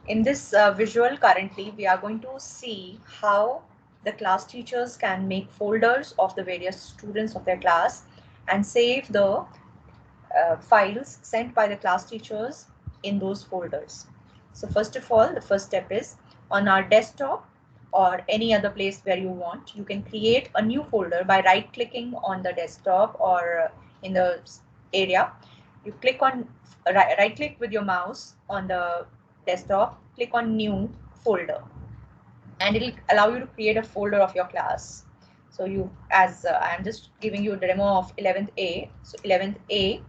In this visual currently, we are going to see how the class teachers can make folders of the various students of their class and save the files sent by the class teachers in those folders. So first of all, the first step is on our desktop or any other place where you want, you can create a new folder by right clicking on the desktop or in the area. You click on right click with your mouse on the desktop, click on new folder, and it will allow you to create a folder of your class. So you, as I'm just giving you a demo of 11th A, so 11th A,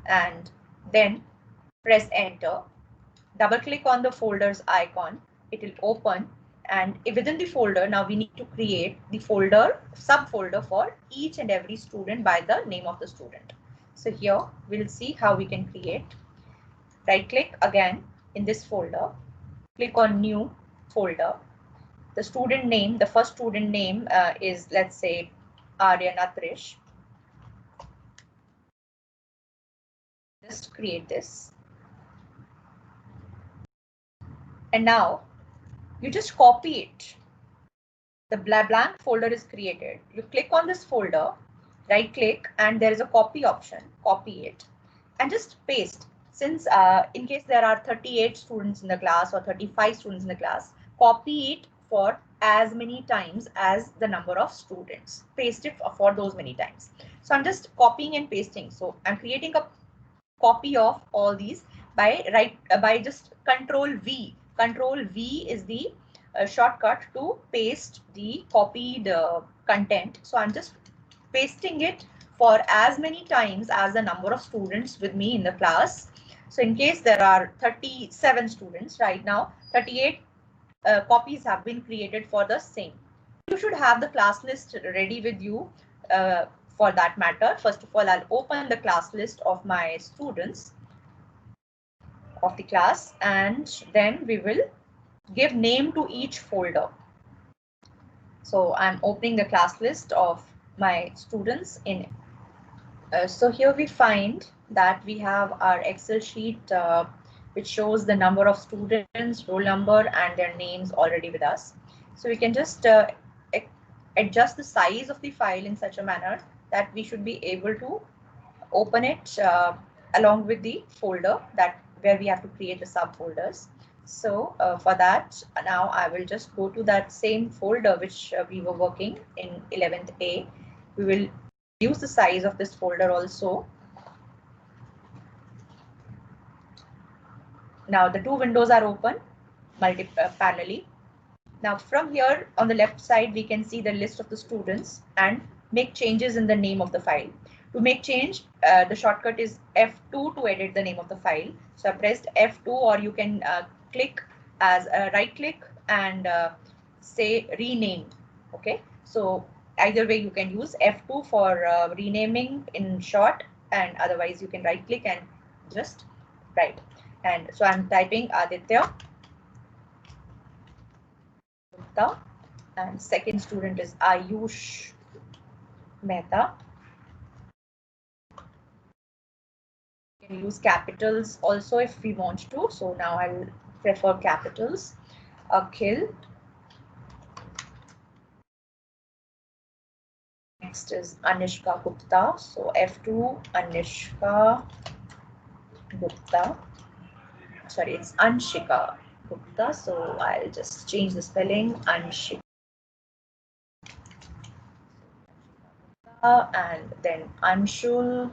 and then press enter. Double click on the folders icon, it will open, and within the folder now we need to create the folder subfolder for each and every student by the name of the student. So here we'll see how we can create. Right click again in this folder, click on new folder. The student name, the first student name is, let's say, Arya Natrish. Just create this. And now you just copy it. The blank folder is created. You click on this folder, right click, and there is a copy option. Copy it and just paste. Since in case there are 38 students in the class or 35 students in the class, copy it for as many times as the number of students. Paste it for those many times. So I'm just copying and pasting. So I'm creating a copy of all these by just Control V. Control V is the shortcut to paste the copied content. So I'm just pasting it for as many times as the number of students with me in the class. So in case there are 37 students right now, 38 copies have been created for the same. You should have the class list ready with you for that matter. First of all, I'll open the class list of my students of the class, and then we will give name to each folder. So I'm opening the class list of my students in. So here we find that we have our Excel sheet which shows the number of students, roll number, and their names already with us. So we can just adjust the size of the file in such a manner that we should be able to open it along with the folder that where we have to create the subfolders. So for that, now I will just go to that same folder which we were working in 11th A. We will use the size of this folder also. Now the two windows are open parallelly. Now from here on the left side, we can see the list of the students and make changes in the name of the file. To make change, the shortcut is F2 to edit the name of the file. So I pressed F2, or you can click as right click and say rename. Okay, so either way you can use F2 for renaming in short, and otherwise you can right click and just write. And so I'm typing Aditya Gupta, and second student is Ayush Mehta. You can use capitals also if we want to. So now I'll prefer capitals. Akhil. Next is Anishka Gupta. So F2, Anishka Gupta. Sorry, it's Anshika Gupta. So I'll just change the spelling. Anshika. And then Anshul,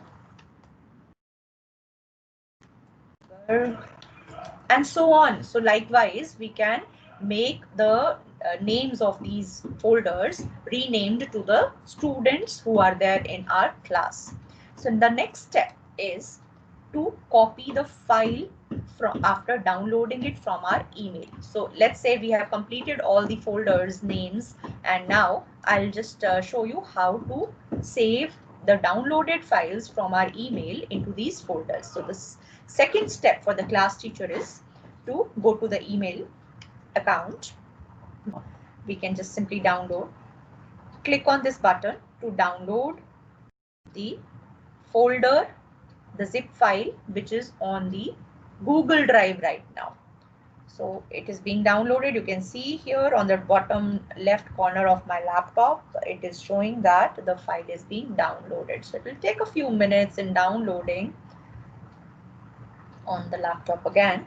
and so on. So likewise, we can make the names of these folders renamed to the students who are there in our class. So the next step is to copy the file from after downloading it from our email. So let's say we have completed all the folders names, and now I'll just show you how to save the downloaded files from our email into these folders. So this second step for the class teacher is to go to the email account. We can just simply download. Click on this button to download the folder, the zip file which is on the Google Drive right now. So it is being downloaded. You can see here on the bottom left corner of my laptop, it is showing that the file is being downloaded. So it will take a few minutes in downloading on the laptop again.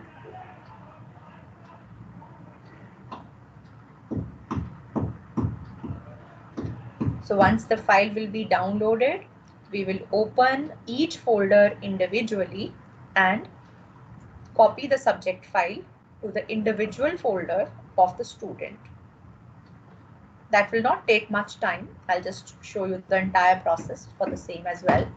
So once the file will be downloaded, we will open each folder individually and copy the subject file to the individual folder of the student. That will not take much time. I'll just show you the entire process for the same as well.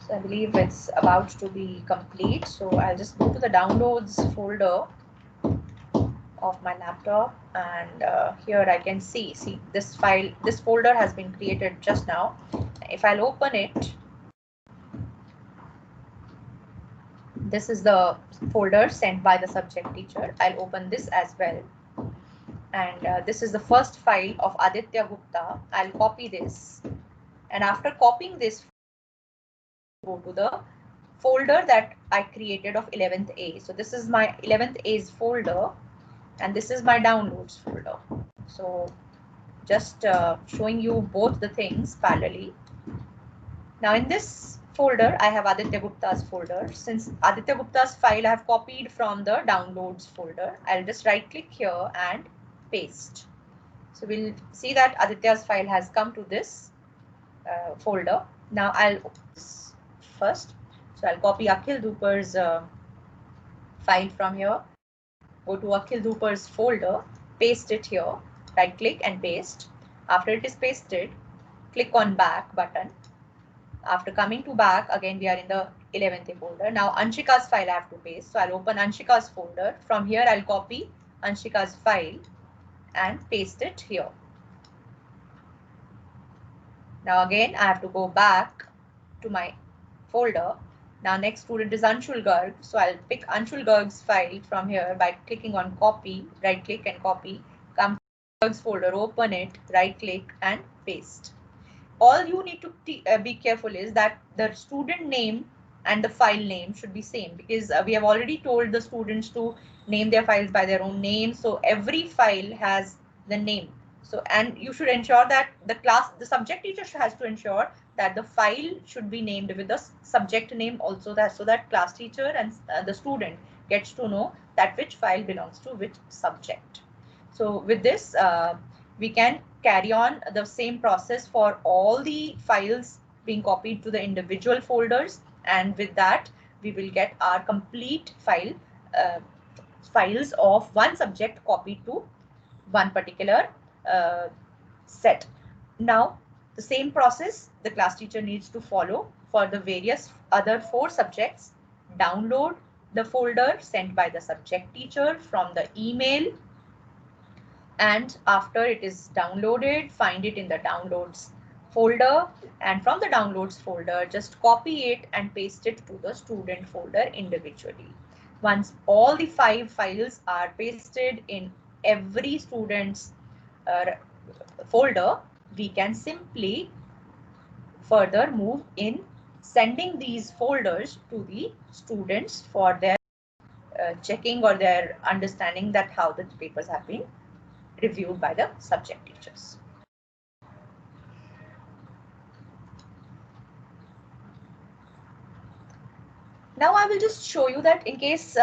So I believe it's about to be complete. So I'll just go to the downloads folder of my laptop, and here I can see this file, this folder has been created just now. If I'll open it, this is the folder sent by the subject teacher. I'll open this as well. And this is the first file of Aditya Gupta. I'll copy this, and after copying this, go to the folder that I created of 11th A. So this is my 11th A's folder, and this is my downloads folder. So just showing you both the things parallelly. Now in this folder, I have Aditya Gupta's folder. Since Aditya Gupta's file I have copied from the downloads folder, I'll just right click here and paste. So we'll see that Aditya's file has come to this folder. Now I'll first, so I'll copy Akhil Duper's file from here. Go to Akhil Duper's folder, paste it here, right click and paste. After it is pasted, click on back button. After coming to back, again we are in the 11th folder. Now Anshika's file I have to paste. So I'll open Anshika's folder. From here I'll copy Anshika's file and paste it here. Now again I have to go back to my folder. Now next student is Anshul Garg. So I'll pick Anshul Garg's file from here by clicking on copy, right click and copy. Come to Garg's folder, open it, right click and paste. All you need to be careful is that the student name and the file name should be same, because we have already told the students to name their files by their own name. So every file has the name. So, and you should ensure that the subject teacher has to ensure that the file should be named with the subject name also, that so that class teacher and the student gets to know that which file belongs to which subject. So with this, we can carry on the same process for all the files being copied to the individual folders, and with that we will get our complete files of one subject copied to one particular set. Now the same process the class teacher needs to follow for the various other 4 subjects. Download the folder sent by the subject teacher from the email, and after it is downloaded, find it in the downloads folder, and from the downloads folder just copy it and paste it to the student folder individually. Once all the 5 files are pasted in every student's folder, we can simply further move in sending these folders to the students for their checking or their understanding that how the papers have been reviewed by the subject teachers. Now I will just show you that in case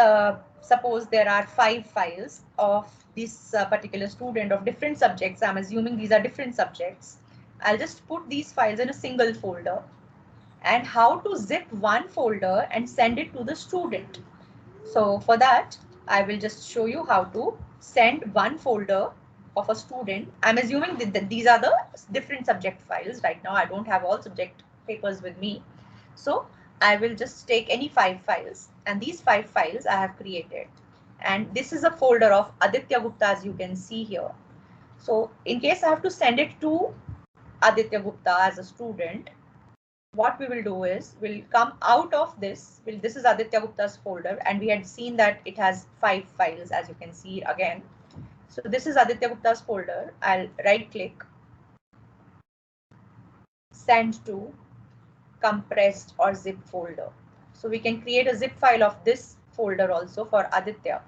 suppose there are 5 files of this particular student of different subjects. I'm assuming these are different subjects. I'll just put these files in a single folder, and how to zip one folder and send it to the student. So for that, I will just show you how to send one folder of a student. I'm assuming that these are the different subject files. Right now I don't have all subject papers with me, so I will just take any 5 files, and these 5 files I have created, and this is a folder of Aditya Gupta, as you can see here. So in case I have to send it to Aditya Gupta as a student, what we will do is we'll come out of this. This is Aditya Gupta's folder, and we had seen that it has 5 files, as you can see again. So this is Aditya Gupta's folder. I'll right click, send to compressed or zip folder. So we can create a zip file of this folder also for Aditya.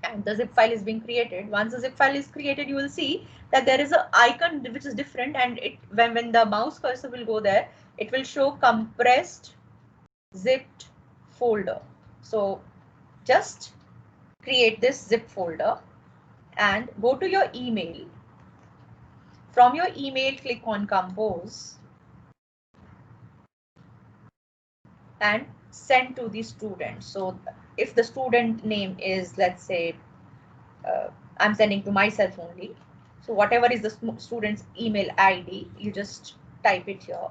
And the zip file is being created. Once the zip file is created, you will see that there is an icon which is different, and it when the mouse cursor will go there, it will show compressed zipped folder. So just create this zip folder and go to your email. From your email, click on compose and send to the student. So if the student name is, let's say, I'm sending to myself only. So whatever is the student's email ID, you just type it here,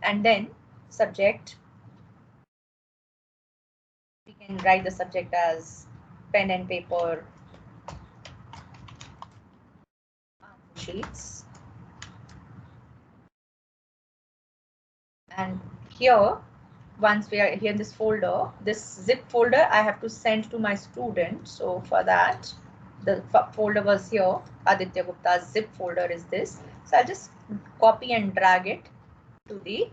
and then subject. We can write the subject as pen and paper sheets. And here, once we are here in this folder, this zip folder I have to send to my student. So for that, the folder was here. Aditya Gupta's zip folder is this. So I'll just copy and drag it to the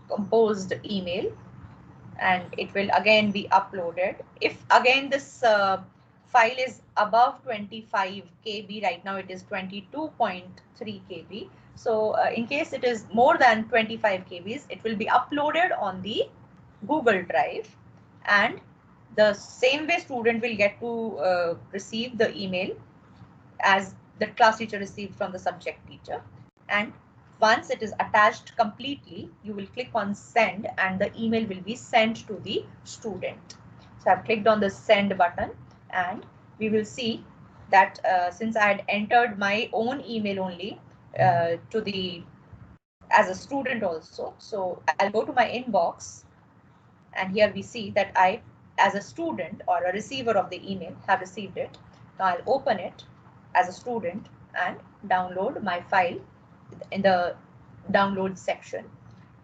composed email, and it will again be uploaded. If again this file is above 25 KB, right now it is 22.3 KB. So in case it is more than 25 KBs, it will be uploaded on the Google Drive, and the same way student will get to receive the email as the class teacher received from the subject teacher. And once it is attached completely, you will click on send and the email will be sent to the student. So I've clicked on the send button, and we will see that since I had entered my own email only to the as a student also, so I'll go to my inbox, and here we see that I, as a student or a receiver of the email, have received it. Now I'll open it as a student and download my file in the download section,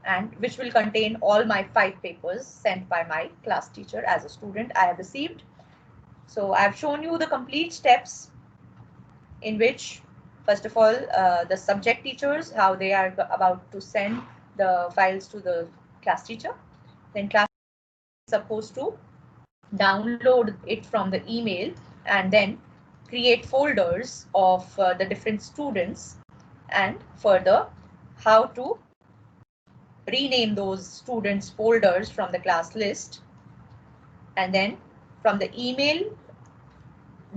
and which will contain all my 5 papers sent by my class teacher as a student I have received. So I've shown you the complete steps in which, first of all, the subject teachers, how they are about to send the files to the class teacher. Then class is supposed to download it from the email and then create folders of the different students, and further how to rename those students folders from the class list, and then from the email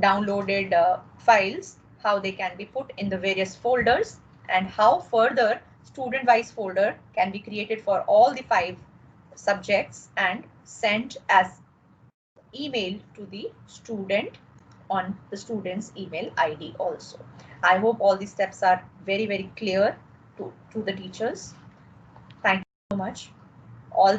downloaded files, how they can be put in the various folders, and how further student wise folder can be created for all the 5 subjects and sent as email to the student on the student's email ID also. I hope all these steps are very, very clear to the teachers. Thank you so much. All